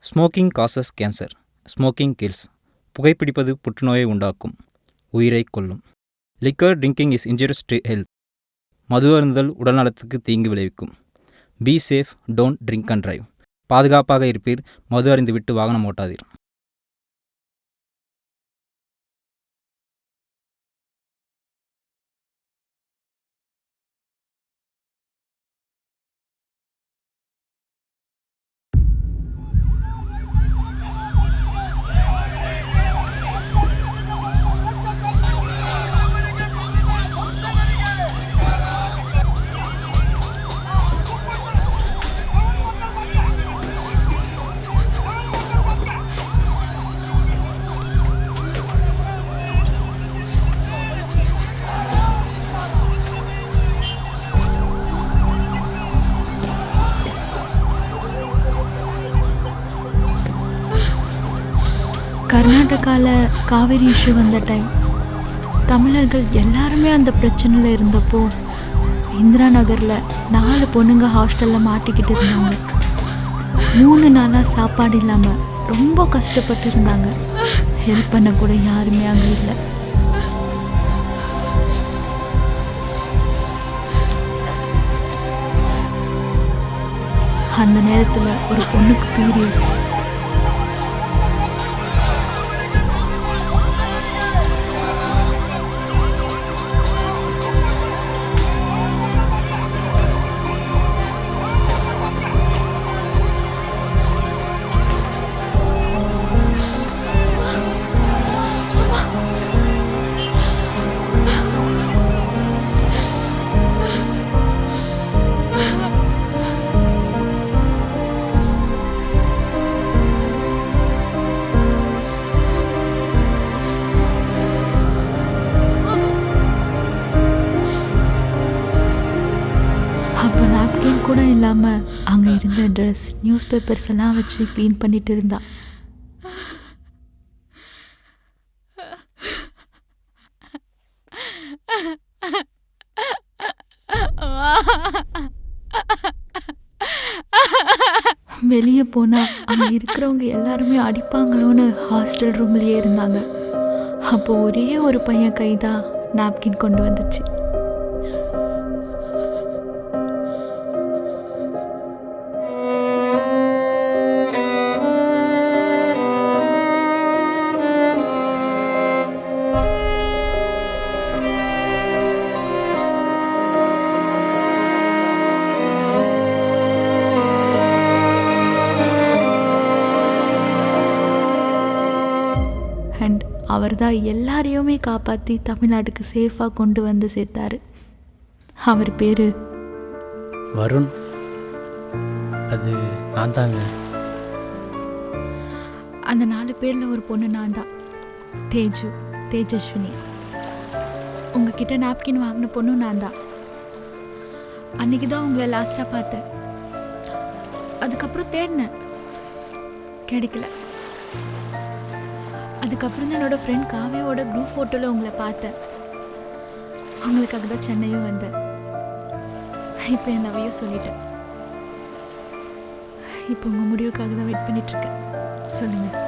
Smoking causes cancer. Smoking kills. புகைப்பிடிப்பது புற்றுநோயை உண்டாக்கும், உயிரை கொல்லும். Liquor drinking is injurious to health. மது அருந்துதல் உடல்நலத்துக்கு தீங்கு விளைவிக்கும். Be safe, don't drink and drive. பாதுகாப்பாக இருப்பீர், மது அருந்திவிட்டு வாகனம் ஓட்டாதீர். கர்நாடகாவில் காவேரி இஷ்யூ வந்த டைம் தமிழர்கள் எல்லாருமே அந்த பிரச்சனையில் இருந்தப்போ இந்திரா நகரில் 4 பொண்ணுங்க ஹாஸ்டலில் மாட்டிக்கிட்டு இருந்தாங்க. 3 நாளாக சாப்பாடு இல்லாமல் ரொம்ப கஷ்டப்பட்டு இருந்தாங்க. ஹெல்ப் பண்ண கூட யாருமே அங்கே இல்லை. அந்த நேரத்தில் ஒரு பொண்ணுக்கு பீரியட்ஸ். அப்போ நாப்கின் கூட இல்லாமல் அங்கே இருந்த ட்ரெஸ், நியூஸ் பேப்பர்ஸ் எல்லாம் வச்சு க்ளீன் பண்ணிட்டு இருந்தா. வெளியே போனால் அங்கே இருக்கிறவங்க எல்லாருமே அடிப்பாங்களோன்னு ஹாஸ்டல் ரூம்லேயே இருந்தாங்க. அப்போ ஒரே ஒரு பையன் கைதான் நாப்கின் கொண்டு வந்துச்சு. அண்ட் அவர் தான் எல்லாரையுமே காப்பாற்றி தமிழ்நாட்டுக்கு சேஃபாக கொண்டு வந்து சேர்த்தாரு. அவர் பேர் வருண். அது நான் தாங்க. அந்த 4 பேரில் ஒரு பொண்ணு நான் தான், தேஜு, தேஜஸ்வினி. உங்ககிட்ட நாப்கின் வாங்கின பொண்ணும் நான் தான். அன்றைக்கி தான் உங்களை லாஸ்ட்டாக பார்த்தேன். அதுக்கப்புறம் தேடினேன், கிடைக்கல. அதுக்கப்புறம் தான் என்னோடய ஃப்ரெண்ட் காவியோட குரூப் ஃபோட்டோவில் உங்களை பார்த்தேன். உங்களுக்காக தான் சென்னையும் வந்தேன். இப்போ என் லவ்வையும் சொல்லிட்டேன். இப்போ உங்கள் முடிவுக்காக தான் வெயிட் பண்ணிகிட்ருக்கேன். சொல்லுங்கள்.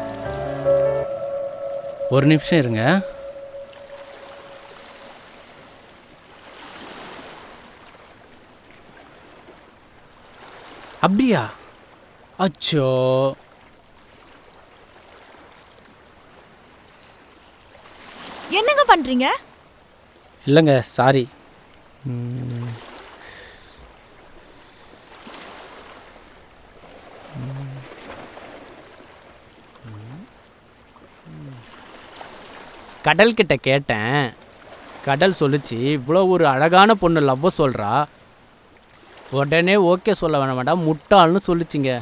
ஒரு நிமிஷம் இருங்க. அப்படியா? அச்சோ, என்னங்க பண்ணுறீங்க? இல்லைங்க, சாரி. கடல்கிட்ட கேட்டேன். கடல் சொல்லிச்சு, இவ்வளோ ஒரு அழகான பொண்ணு லவ்வை சொல்கிறா, உடனே ஓகே சொல்ல வேணாம், முட்டாள்னு சொல்லிச்சிங்க.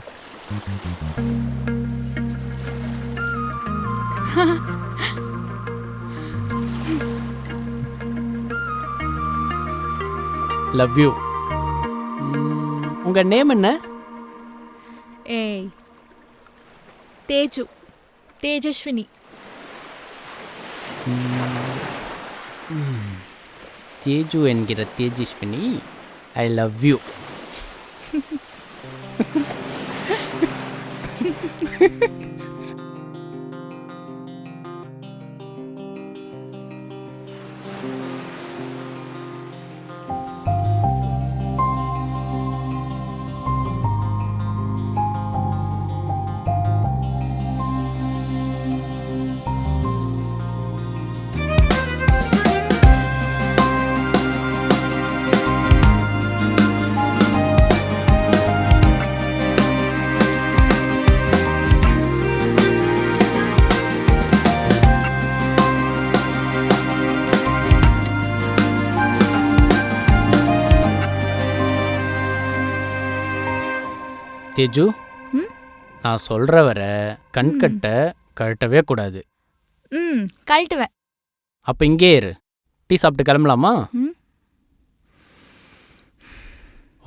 Love you. உங்கள் நேம் என்ன? ஏய், தேஜு, தேஜஸ்வினி. தேஜு என்கிற Tejaswini, I love you. Teju, ம் நான் சொல்கிற வர கண்கட்டை கழட்டவே கூடாது. ம் கழட்டுவேன். அப்போ இங்கே இரு. டீ சாப்பிட்டு கிளம்பலாமா? ம்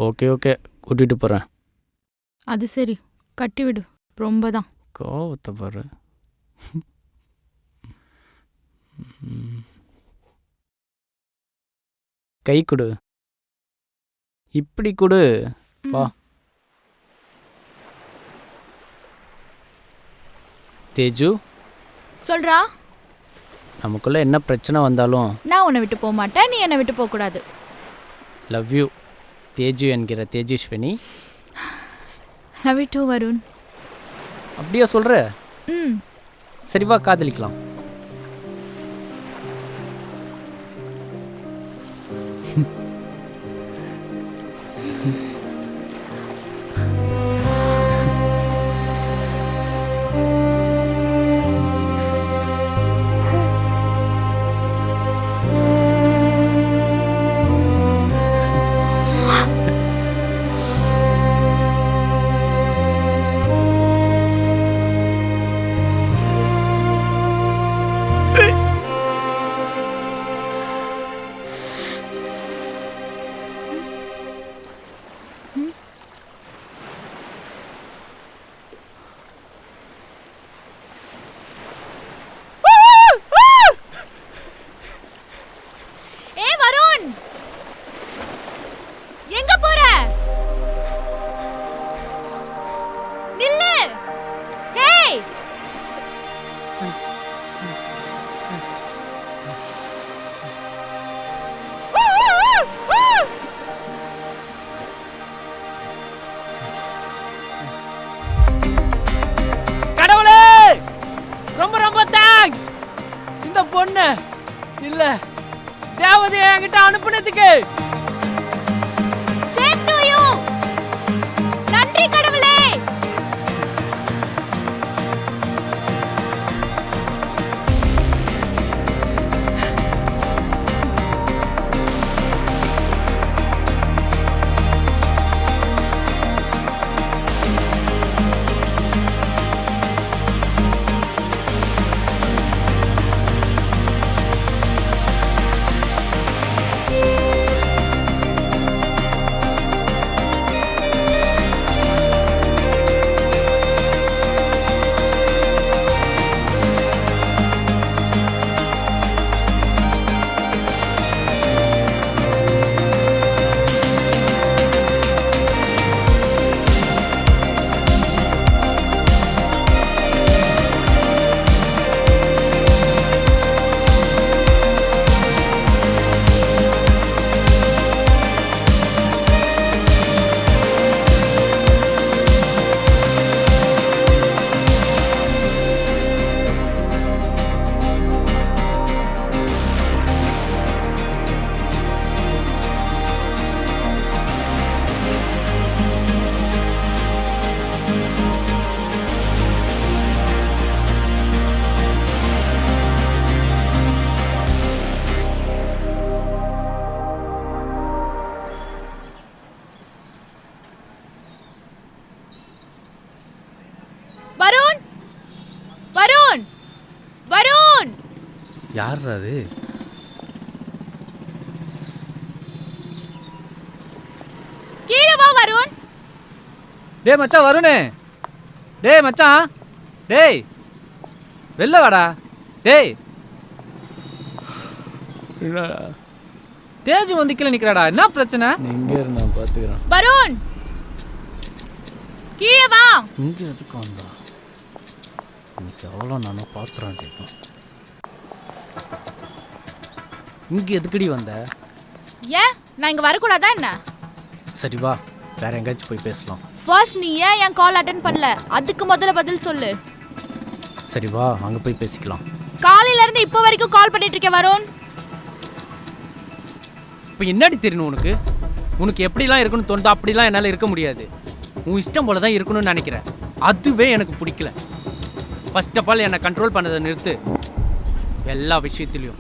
ஓகே ஓகே, கூட்டிகிட்டு போகிறேன். அது சரி, கட்டி விடு. ரொம்ப தான். கோவத்தை பாரு. கை கொடு. இப்படி கொடு. வா. தேஜு, சொல்றா. நமக்குள்ள என்ன பிரச்சனை வந்தாலும் நான் உன்னை விட்டு போக மாட்டேன், நீ என்னை விட்டு போகக்கூடாது. லவ் யூ தேஜு என்கிற Tejaswini. Love you too Varun. அப்படியா சொல்கிற? ம் சரி வா, காதலிக்கலாம். பொண்ணு இல்ல தேவதையை என்கிட்ட அனுப்புனதுக்கு நன்றி கடவுளே. வருண், வருண், வருண். யார் அது? கீழே வா வருண். டேய் மச்சான் வருணே. டேய் மச்சான். டேய் வெளில வாடா. டேய் தேஜு வந்து கீழே நிற்கிறாடா. என்ன பிரச்சனை? எங்கே இரு, நான் பார்த்துக்கிறேன். வருண் கீழே வா. இங்கே எதுக்கு வந்தா? இன்னைக்கு அவ்வளோ நானும் பாத்திரம் கேட்கும். இங்கே எதுக்கடி வந்த? ஏன் நான் இங்கே வரக்கூடாதா என்ன? சரி வா, வேற எங்கேயாச்சும் போய் பேசலாம். ஃபர்ஸ்ட் நீ ஏன் என் கால் அட்டன் பண்ணல? அதுக்கு முதல்ல பதில் சொல்லு. சரி வா, அங்கே போய் பேசிக்கலாம். காலையில இருந்து இப்போ வரைக்கும் கால் பண்ணிட்டு இருக்கேன் வருண். இப்போ என்னடி தெரியணும் உனக்கு? உனக்கு எப்படிலாம் இருக்கணும்னு தோணுதோ அப்படிலாம் என்னால் இருக்க முடியாது. உன் இஷ்டம் போல தான் இருக்கணும்னு நினைக்கிறேன். அதுவே எனக்கு பிடிக்கல. ஃபர்ஸ்ட் ஆஃப் ஆல் என்னை கண்ட்ரோல் பண்ணதை நிறுத்து எல்லா விஷயத்துலையும்.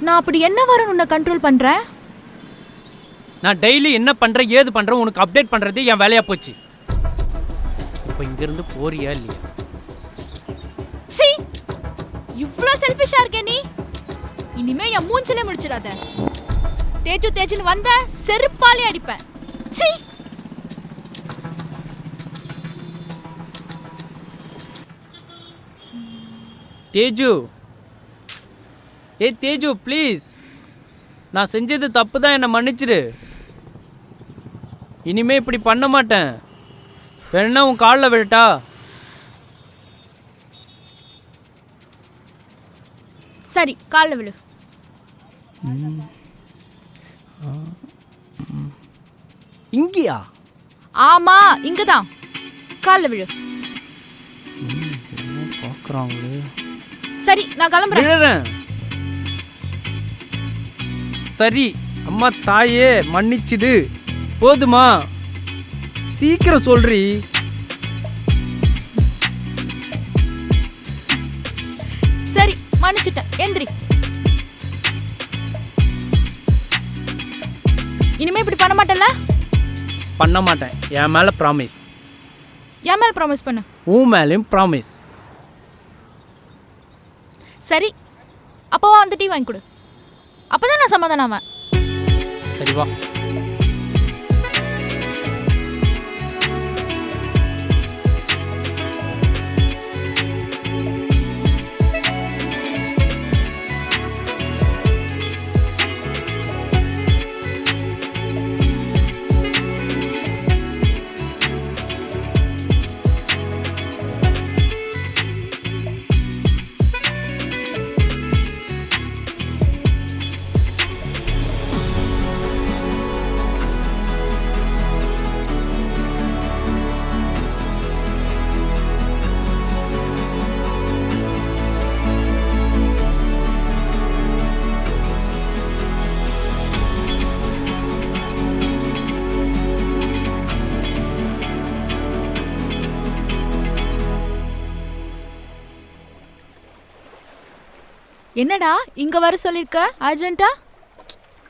நான் அப்படி என்ன வருண் உன்னை கண்ட்ரோல் பண்றேன்? நான் டெய்லி என்ன பண்ணுறேன் ஏது பண்ணுறேன் உனக்கு அப்டேட் பண்ணுறது என் வேலையாக போச்சு. இப்போ இங்கேருந்து போறியா இல்லையா? சீ, இவ்ளோ செல்ஃபிஷா இருக்கே நீ. இனிமே என் மூஞ்சிலே முடிச்சிடாத. தேஜுன்னு வந்த செருப்பாலே அடிப்பேன். சீ. தேஜு, ஏய் தேஜு ப்ளீஸ், நான் செஞ்சது தப்பு தான், என்னை மன்னிச்சிரு. இனிமே இப்படி பண்ண மாட்டேன். வேணா உன் காலில் விழட்டா? சரி, காலில் விழு. இங்கேயா? ஆமா, இங்கதான். காலில் விழு. பார்க்குறாங்களே. சரி, நான் கிளம்புறேன். விழுறேன். சரி அம்மா தாயே மன்னிச்சிடு. போதுமா? சீக்கிரம் சொல்றி. சரி, மன்னிச்சிட்டேன். எந்திரி. இனிமே இப்படி பண்ண மாட்டேல்ல? பண்ண மாட்டேன். என் மேலே ப்ராமிஸ். என் மேல ப்ராமிஸ் பண்ணு. உன் மேலேயும் ப்ராமிஸ். சரி, அப்போவா வந்து டீ வாங்கி கொடு. அப்பதான் நான் சமாதானம் ஆவேன். சரி வா. என்னடா இங்க வர சொல்லிருக்க அர்ஜென்ட்டா?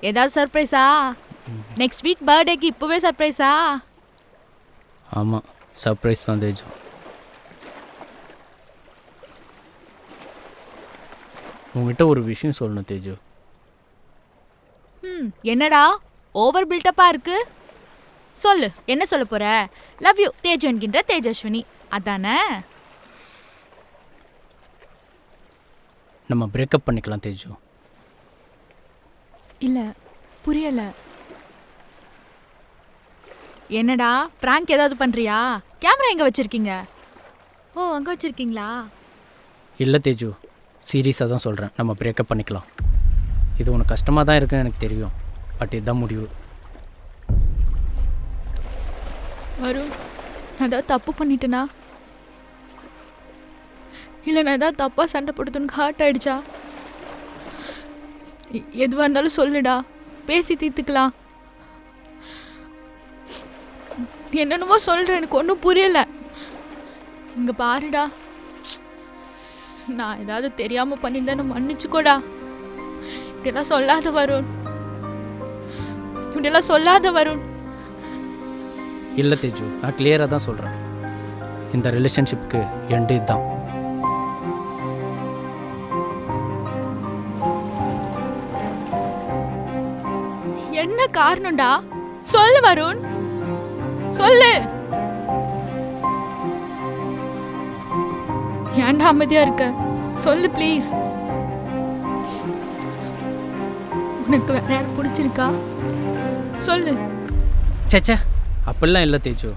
ஏதாவது சர்ப்ரைஸா? நெக்ஸ்ட் வீக் பர்த்டேக்கு இப்பவே சர்ப்ரைஸா? ஆமாம், சர்ப்ரைஸ் தான் தேஜு. உங்ககிட்ட ஒரு விஷயம் சொல்லணும் தேஜு. என்னடா ஓவர் பில்டப்பா இருக்கு? சொல்லு, என்ன சொல்ல போற? லவ் யூ தேஜு என்கின்ற தேஜஸ்வினி, அதானே? நம்ம பிரேக்கப் பண்ணிக்கலாம் தேஜு. இல்ல, புரியல. என்னடா பிராங்க் ஏதாவது பண்றியா? கேமரா எங்க வச்சிருக்கீங்க? ஓ, அங்க வச்சிருக்கீங்களா? இல்லை தேஜு, சீரியஸாக தான் சொல்கிறேன். நம்ம பிரேக்கப் பண்ணிக்கலாம். இது உனக்கு கஷ்டமாக தான் இருக்குன்னு எனக்கு தெரியும். பட் இதுதான் முடிவு. வரும், நான் ஏதாவது தப்பு பண்ணிட்டேனா? இல்லை நான் ஏதாவது தப்பாக சண்டை போடுறதுன்னு ஹார்ட் ஆயிடுச்சா? எதுவாக இருந்தாலும் சொல்லுடா, பேசி தீர்த்துக்கலாம். என்னென்னமோ சொல்கிறேன், எனக்கு ஒன்றும் புரியலை. இங்கே பாருடா, நான் ஏதாவது தெரியாமல் பண்ணியிருந்தேன்னு மன்னிச்சுக்கோடா. இப்படியெல்லாம் சொல்லாத வருண், இப்படியெல்லாம் சொல்லாத வருண். இல்லை தேஜு, நான் கிளியராக தான் சொல்கிறேன். இந்த ரிலேஷன்ஷிப்புக்கு எண்டு இதுதான். என்ன காரணம்டா? சொல்லு வருண், சொல்லு. ஏன்டா அமைதியா இருக்க? சொல்லு ப்ளீஸ். உனக்கு வேற யார் பிடிச்சிருக்கா? சொல்லு. சேச்சே, அப்படிலாம் இல்லை தேஜு.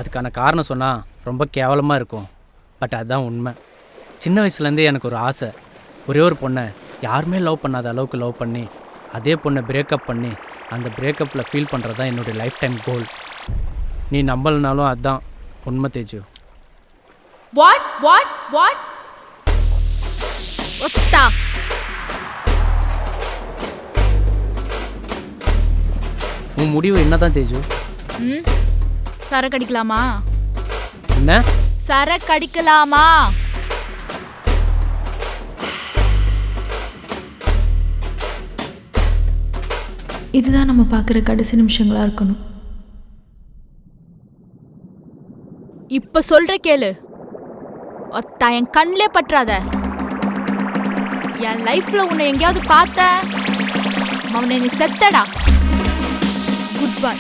அதுக்கான காரணம் சொன்னால் ரொம்ப கேவலமாக இருக்கும். பட் அதுதான் உண்மை. சின்ன வயசுலேருந்தே எனக்கு ஒரு ஆசை. ஒரே ஒரு பொண்ணை யாருமே லவ் பண்ணாத அளவுக்கு லவ் பண்ணி அதே பொண்ணை பிரேக்கப் பண்ணி அந்த பிரேக்கப்பில் ஃபீல் பண்ணுறது தான் என்னுடைய லைஃப் டைம் கோல். நீ நம்பலனாலும் அதுதான் உண்மை தேஜு. வாட் ஒத்தா உன் முடிவு என்ன தான் தேஜு? சரக்கு அடிக்கலாமா? என்ன சரக்கு அடிக்கலாமா? இதுதான் நம்ம பார்க்குற கடைசி நிமிஷங்களா இருக்கணும். இப்ப சொல்ற கேளு. ஒத்தா என் கண்ணிலே பற்றாத. என் லைஃப்ல உன்னை எங்கேயாவது பார்த்த அவனை நீ செத்தடா. Good bye.